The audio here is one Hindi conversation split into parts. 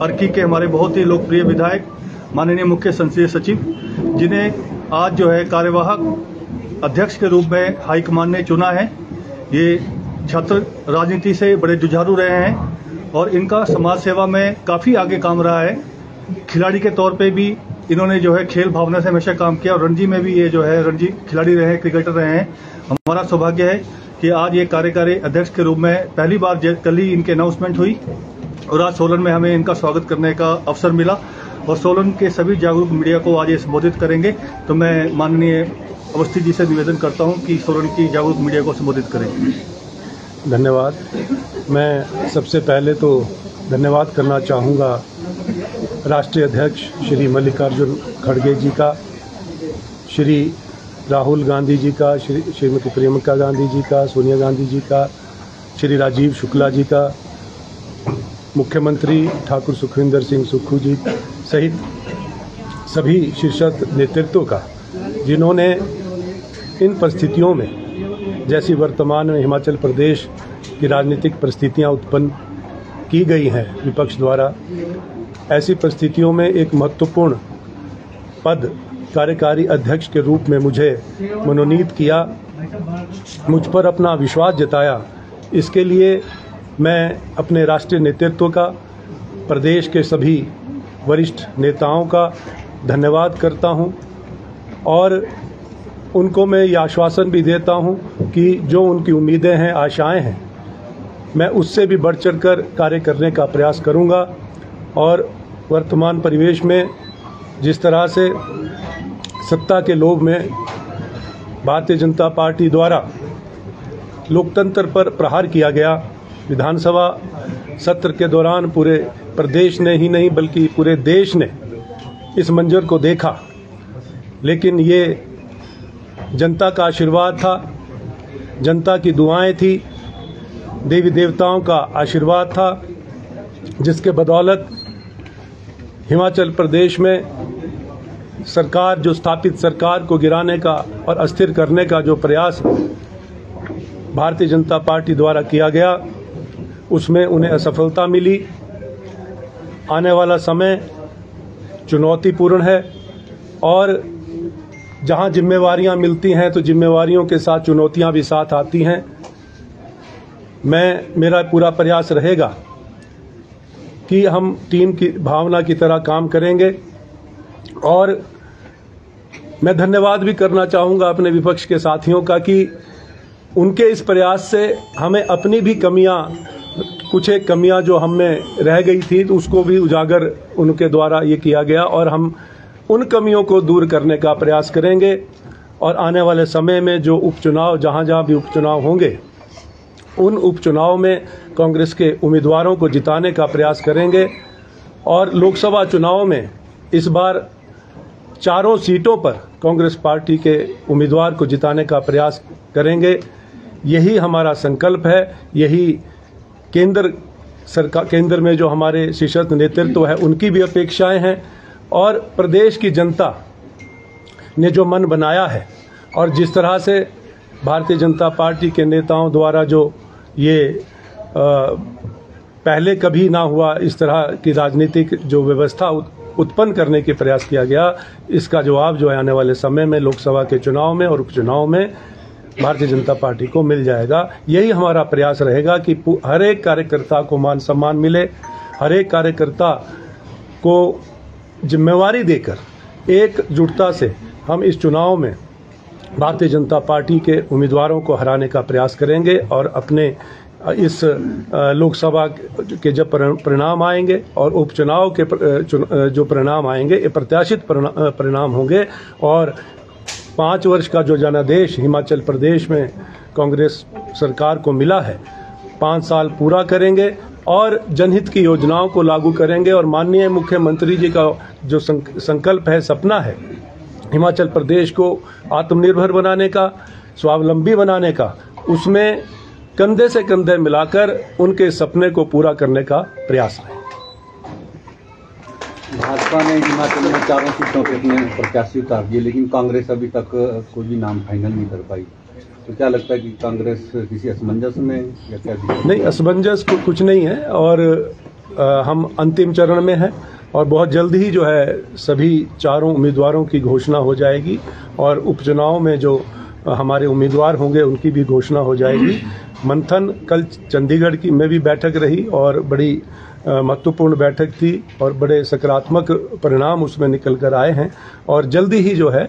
अर्की के हमारे बहुत ही लोकप्रिय विधायक माननीय मुख्य संसदीय सचिव, जिन्हें आज जो है कार्यवाहक अध्यक्ष के रूप में हाईकमान ने चुना है। ये छात्र राजनीति से बड़े जुझारू रहे हैं और इनका समाज सेवा में काफ़ी आगे काम रहा है। खिलाड़ी के तौर पे भी इन्होंने जो है खेल भावना से हमेशा काम किया और रणजी में भी ये जो है रणजी खिलाड़ी रहे हैं, क्रिकेटर रहे हैं। हमारा सौभाग्य है कि आज ये कार्यकारी अध्यक्ष के रूप में पहली बार कल ही इनकी अनाउंसमेंट हुई और आज सोलन में हमें इनका स्वागत करने का अवसर मिला और सोलन के सभी जागरूक मीडिया को आज ये संबोधित करेंगे। तो मैं माननीय अवस्थी जी से निवेदन करता हूं कि सोलन की जागरूक मीडिया को संबोधित करें। धन्यवाद। मैं सबसे पहले तो धन्यवाद करना चाहूँगा राष्ट्रीय अध्यक्ष श्री मल्लिकार्जुन खड़गे जी का, श्री राहुल गांधी जी का, श्रीमती प्रियंका गांधी जी का, सोनिया गांधी जी का, श्री राजीव शुक्ला जी का, मुख्यमंत्री ठाकुर सुखविंदर सिंह सुक्खू जी सहित सभी शीर्षस्थ नेतृत्व का, जिन्होंने इन परिस्थितियों में, जैसी वर्तमान में हिमाचल प्रदेश की राजनीतिक परिस्थितियां उत्पन्न की गई हैं विपक्ष द्वारा, ऐसी परिस्थितियों में एक महत्वपूर्ण पद कार्यकारी अध्यक्ष के रूप में मुझे मनोनीत किया, मुझ पर अपना विश्वास जताया। इसके लिए मैं अपने राष्ट्रीय नेतृत्व का, प्रदेश के सभी वरिष्ठ नेताओं का धन्यवाद करता हूं और उनको मैं ये आश्वासन भी देता हूं कि जो उनकी उम्मीदें हैं, आशाएं हैं, मैं उससे भी बढ़ चढ़ कर कार्य करने का प्रयास करूंगा। और वर्तमान परिवेश में जिस तरह से सत्ता के लोभ में भारतीय जनता पार्टी द्वारा लोकतंत्र पर प्रहार किया गया, विधानसभा सत्र के दौरान पूरे प्रदेश ने ही नहीं बल्कि पूरे देश ने इस मंजर को देखा, लेकिन ये जनता का आशीर्वाद था, जनता की दुआएं थी, देवी देवताओं का आशीर्वाद था, जिसके बदौलत हिमाचल प्रदेश में सरकार, जो स्थापित सरकार को गिराने का और अस्थिर करने का जो प्रयास भारतीय जनता पार्टी द्वारा किया गया, उसमें उन्हें असफलता मिली। आने वाला समय चुनौतीपूर्ण है और जहां जिम्मेवारियां मिलती हैं तो जिम्मेवारियों के साथ चुनौतियां भी साथ आती हैं। मेरा पूरा प्रयास रहेगा कि हम टीम की भावना की तरह काम करेंगे और मैं धन्यवाद भी करना चाहूँगा अपने विपक्ष के साथियों का कि उनके इस प्रयास से हमें अपनी भी कुछ एक कमियां जो हम में रह गई थी तो उसको भी उजागर उनके द्वारा ये किया गया और हम उन कमियों को दूर करने का प्रयास करेंगे। और आने वाले समय में जो उपचुनाव, जहां भी उपचुनाव होंगे, उन उपचुनाव में कांग्रेस के उम्मीदवारों को जिताने का प्रयास करेंगे और लोकसभा चुनाव में इस बार चारों सीटों पर कांग्रेस पार्टी के उम्मीदवार को जिताने का प्रयास करेंगे। यही हमारा संकल्प है, यही केंद्र में जो हमारे शीर्षस्थ नेतृत्व है उनकी भी अपेक्षाएं हैं और प्रदेश की जनता ने जो मन बनाया है और जिस तरह से भारतीय जनता पार्टी के नेताओं द्वारा जो ये पहले कभी ना हुआ इस तरह की राजनीतिक जो व्यवस्था उत्पन्न करने के प्रयास किया गया, इसका जवाब जो है आने वाले समय में लोकसभा के चुनाव में और उपचुनाव में भारतीय जनता पार्टी को मिल जाएगा। यही हमारा प्रयास रहेगा कि हर एक कार्यकर्ता को मान सम्मान मिले, हर एक कार्यकर्ता को जिम्मेवारी देकर एकजुटता से हम इस चुनाव में भारतीय जनता पार्टी के उम्मीदवारों को हराने का प्रयास करेंगे और अपने इस लोकसभा के जब परिणाम आएंगे और उपचुनाव के जो परिणाम आएंगे, ये प्रत्याशित परिणाम होंगे और 5 वर्ष का जो जनादेश हिमाचल प्रदेश में कांग्रेस सरकार को मिला है, 5 साल पूरा करेंगे और जनहित की योजनाओं को लागू करेंगे। और माननीय मुख्यमंत्री जी का जो संकल्प है, सपना है हिमाचल प्रदेश को आत्मनिर्भर बनाने का, स्वावलंबी बनाने का, उसमें कंधे से कंधे मिलाकर उनके सपने को पूरा करने का प्रयास है। भाजपा ने हिमाचल में 4 सीटों पर अपने प्रत्याशी उतार दिए, लेकिन कांग्रेस अभी तक कोई भी नाम फाइनल नहीं कर पाई। तो क्या लगता है कि कांग्रेस किसी असमंजस में या क्या? नहीं, असमंजस कुछ नहीं है और हम अंतिम चरण में हैं और बहुत जल्द ही जो है सभी चारों उम्मीदवारों की घोषणा हो जाएगी और उपचुनाव में जो हमारे उम्मीदवार होंगे उनकी भी घोषणा हो जाएगी। मंथन कल चंडीगढ़ की में भी बैठक रही और बड़ी महत्वपूर्ण बैठक थी और बड़े सकारात्मक परिणाम उसमें निकल कर आए हैं और जल्दी ही जो है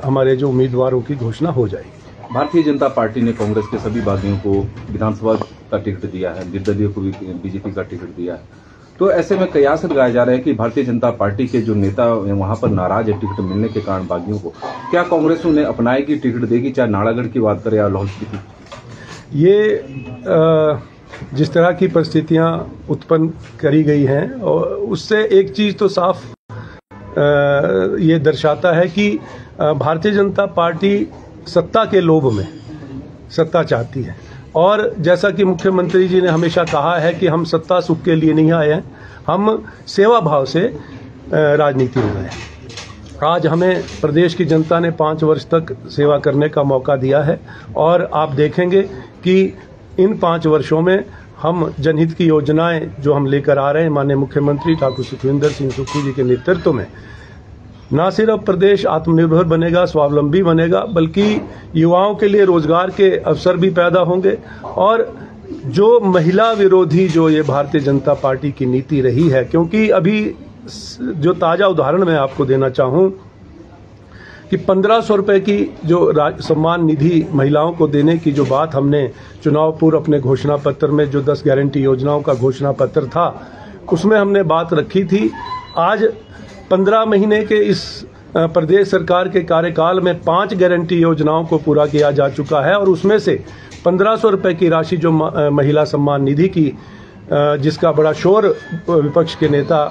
हमारे जो उम्मीदवारों की घोषणा हो जाएगी। भारतीय जनता पार्टी ने कांग्रेस के सभी बागियों को विधानसभा का टिकट दिया है, निर्दलीय को भी बीजेपी का टिकट दिया है। तो ऐसे में कयास लगाया जा रहा है कि भारतीय जनता पार्टी के जो नेता वहां पर नाराज है टिकट मिलने के कारण बागियों को, क्या कांग्रेस उन्हें अपनाएगी, टिकट देगी, चाहे नालागढ़ की बात करें या लाहौल स्पीति? ये जिस तरह की परिस्थितियां उत्पन्न करी गई हैं और उससे एक चीज तो साफ ये दर्शाता है कि भारतीय जनता पार्टी सत्ता के लोभ में सत्ता चाहती है और जैसा कि मुख्यमंत्री जी ने हमेशा कहा है कि हम सत्ता सुख के लिए नहीं आए हैं, हम सेवा भाव से राजनीति में आए हैं। आज हमें प्रदेश की जनता ने 5 वर्ष तक सेवा करने का मौका दिया है और आप देखेंगे कि इन 5 वर्षों में हम जनहित की योजनाएं जो हम लेकर आ रहे हैं माननीय मुख्यमंत्री ठाकुर सुखविंदर सिंह सुक्खू जी के नेतृत्व में न सिर्फ प्रदेश आत्मनिर्भर बनेगा, स्वावलंबी बनेगा, बल्कि युवाओं के लिए रोजगार के अवसर भी पैदा होंगे और जो महिला विरोधी जो ये भारतीय जनता पार्टी की नीति रही है, क्योंकि अभी जो ताजा उदाहरण मैं आपको देना चाहूं कि 1500 रुपए की जो सम्मान निधि महिलाओं को देने की जो बात हमने चुनाव पूर्व अपने घोषणा पत्र में जो 10 गारंटी योजनाओं का घोषणा पत्र था उसमें हमने बात रखी थी। आज 15 महीने के इस प्रदेश सरकार के कार्यकाल में 5 गारंटी योजनाओं को पूरा किया जा चुका है और उसमें से 1500 रुपए की राशि जो महिला सम्मान निधि की जिसका बड़ा शोर विपक्ष के नेता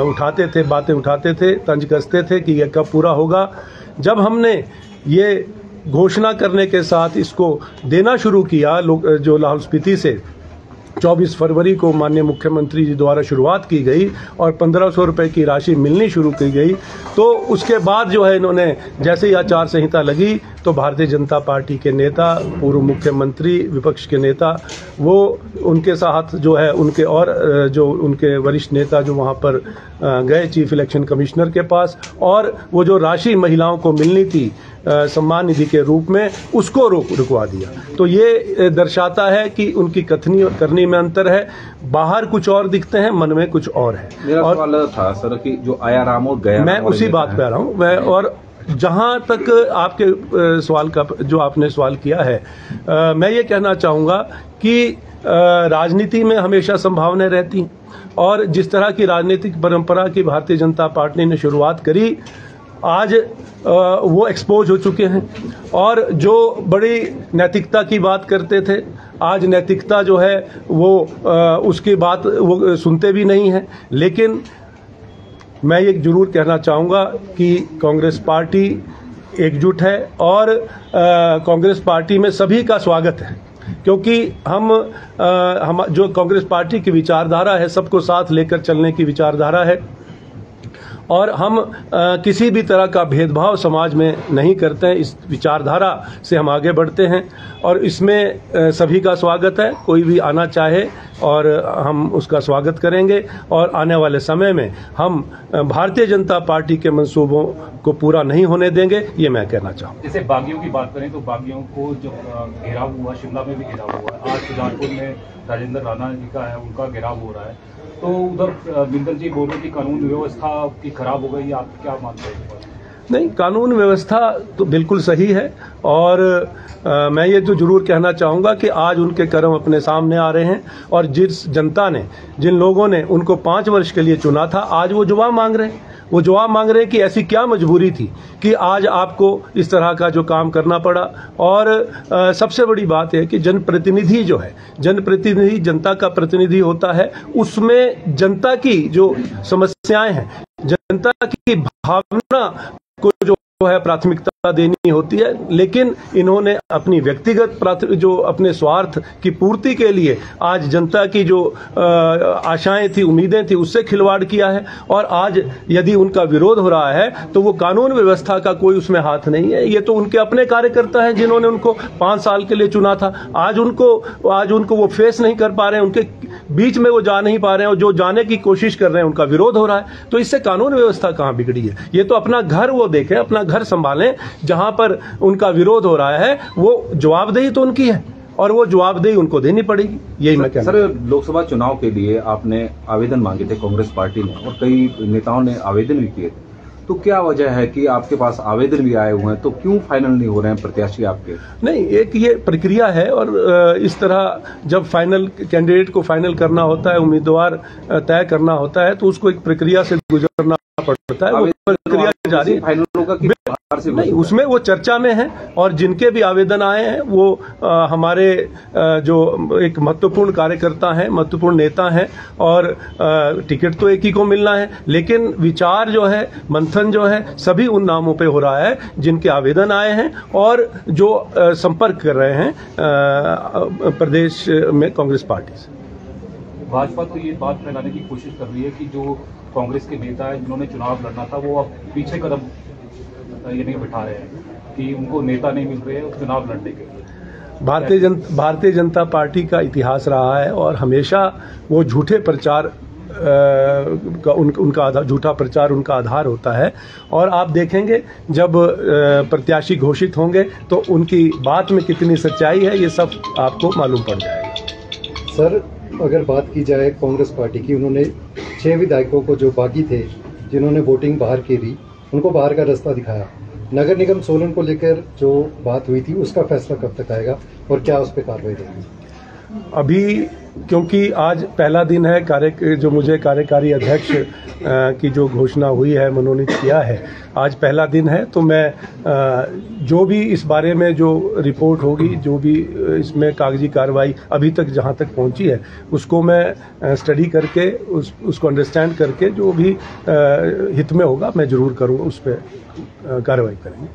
उठाते थे, बातें उठाते थे, तंज कसते थे कि यह कब पूरा होगा। जब हमने ये घोषणा करने के साथ इसको देना शुरू किया, जो लाहौल स्पीति से 24 फरवरी को माननीय मुख्यमंत्री जी द्वारा शुरुआत की गई और 1500 रुपए की राशि मिलनी शुरू की गई, तो उसके बाद जो है इन्होंने जैसे ही आचार संहिता लगी तो भारतीय जनता पार्टी के नेता, पूर्व मुख्यमंत्री, विपक्ष के नेता, वो उनके साथ जो है उनके और जो उनके वरिष्ठ नेता जो वहाँ पर गए चीफ इलेक्शन कमिश्नर के पास और वो जो राशि महिलाओं को मिलनी थी सम्मान निधि के रूप में उसको रुकवा दिया। तो ये दर्शाता है कि उनकी कथनी और करनी में अंतर है, बाहर कुछ और दिखते हैं, मन में कुछ और है। मेरा सवाल था सर कि जो आयाराम और गया, मैं उसी बात पे आ रहा हूँ मैं, और जहां तक आपके सवाल का जो आपने सवाल किया है, मैं ये कहना चाहूंगा कि राजनीति में हमेशा संभावनाएं रहती हैं और जिस तरह की राजनीतिक परंपरा की भारतीय जनता पार्टी ने शुरुआत करी, आज वो एक्सपोज हो चुके हैं और जो बड़ी नैतिकता की बात करते थे आज नैतिकता जो है वो उसकी बात वो सुनते भी नहीं है। लेकिन मैं ये जरूर कहना चाहूँगा कि कांग्रेस पार्टी एकजुट है और कांग्रेस पार्टी में सभी का स्वागत है, क्योंकि हम जो कांग्रेस पार्टी की विचारधारा है सबको साथ लेकर चलने की विचारधारा है और हम किसी भी तरह का भेदभाव समाज में नहीं करते हैं। इस विचारधारा से हम आगे बढ़ते हैं और इसमें सभी का स्वागत है। कोई भी आना चाहे और हम उसका स्वागत करेंगे और आने वाले समय में हम भारतीय जनता पार्टी के मंसूबों को पूरा नहीं होने देंगे, ये मैं कहना चाहूँ। जैसे बागियों की बात करें तो बागियों को जो घेराव हुआ, शिमला में भी घेराव हुआ, आज सुजानपुर में राजेंद्र राणा जी का है, उनका घेराव हो रहा है, तो उधर बिंदल जी बोल रहे कि कानून व्यवस्था की खराब हो गई, आप क्या मानते हैं? नहीं, कानून व्यवस्था तो बिल्कुल सही है और मैं ये तो जरूर कहना चाहूँगा कि आज उनके कर्म अपने सामने आ रहे हैं और जिस जनता ने, जिन लोगों ने उनको 5 वर्ष के लिए चुना था, आज वो जवाब मांग रहे हैं। वो जवाब मांग रहे हैं कि ऐसी क्या मजबूरी थी कि आज आपको इस तरह का जो काम करना पड़ा। और सबसे बड़ी बात है कि जनप्रतिनिधि जो है, जनप्रतिनिधि जनता का प्रतिनिधि होता है, उसमें जनता की जो समस्याएं हैं, जनता की भावना को जो है प्राथमिकता देनी होती है, लेकिन इन्होंने अपनी व्यक्तिगत जो अपने स्वार्थ की पूर्ति के लिए आज जनता की जो आशाएं थी, उम्मीदें थी, उससे खिलवाड़ किया है। और आज यदि उनका विरोध हो रहा है तो वो कानून व्यवस्था का कोई उसमें हाथ नहीं है। ये तो उनके अपने कार्यकर्ता हैं जिन्होंने उनको 5 साल के लिए चुना था। आज उनको वो फेस नहीं कर पा रहे हैं, उनके बीच में वो जा नहीं पा रहे हैं, और जो जाने की कोशिश कर रहे हैं उनका विरोध हो रहा है। तो इससे कानून व्यवस्था कहां बिगड़ी है? ये तो अपना घर वो देखें, अपना घर संभालें। जहां पर उनका विरोध हो रहा है वो जवाबदेही तो उनकी है, और वो जवाबदेही उनको देनी पड़ेगी। यही मैं कहना। सर, लोकसभा चुनाव के लिए आपने आवेदन मांगे थे कांग्रेस पार्टी ने, और कई नेताओं ने आवेदन भी किए थे। तो क्या वजह है कि आपके पास आवेदन भी आए हुए हैं, तो क्यों फाइनल नहीं हो रहे हैं प्रत्याशी आपके? नहीं, एक ये प्रक्रिया है, और इस तरह जब फाइनल कैंडिडेट को फाइनल करना होता है, उम्मीदवार तय करना होता है, तो उसको एक प्रक्रिया से गुजरना पड़ता है। वो प्रक्रिया जारी है। फाइनल होगा कि नहीं, उसमें वो चर्चा में है, और जिनके भी आवेदन आए हैं वो हमारे जो एक महत्वपूर्ण कार्यकर्ता हैं, महत्वपूर्ण नेता हैं, और टिकट तो एक ही को मिलना है, लेकिन विचार जो है, मंथन जो है, सभी उन नामों पे हो रहा है जिनके आवेदन आए हैं और जो संपर्क कर रहे हैं प्रदेश में कांग्रेस पार्टी से। भाजपा तो ये बात फैलाने की कोशिश कर रही है कि जो कांग्रेस के नेता है जिन्होंने चुनाव लड़ना था वो अब पीछे कदम ये नहीं बिठा रहे हैं, कि उनको नेता नहीं मिल रहे हैं चुनाव लड़ने के लिए। भारतीय जनता पार्टी का इतिहास रहा है, और हमेशा वो झूठे प्रचार उनका झूठा प्रचार उनका आधार होता है। और आप देखेंगे जब प्रत्याशी घोषित होंगे तो उनकी बात में कितनी सच्चाई है, ये सब आपको मालूम पड़ जाएगा। सर, अगर बात की जाए कांग्रेस पार्टी की, उन्होंने 6 विधायकों को जो बागी थे, जिन्होंने वोटिंग बाहर की रही, उनको बाहर का रास्ता दिखाया। नगर निगम सोलन को लेकर जो बात हुई थी, उसका फैसला कब तक आएगा और क्या उस पर कार्रवाई रहेगी? अभी क्योंकि आज पहला दिन है जो मुझे कार्यकारी अध्यक्ष की जो घोषणा हुई है, मनोनीत किया है, आज पहला दिन है, तो मैं जो भी इस बारे में जो रिपोर्ट होगी, जो भी इसमें कागजी कार्रवाई अभी तक जहां तक पहुंची है, उसको मैं स्टडी करके उसको अंडरस्टैंड करके जो भी हित में होगा मैं जरूर करूँगा, उस पर कार्रवाई करेंगे।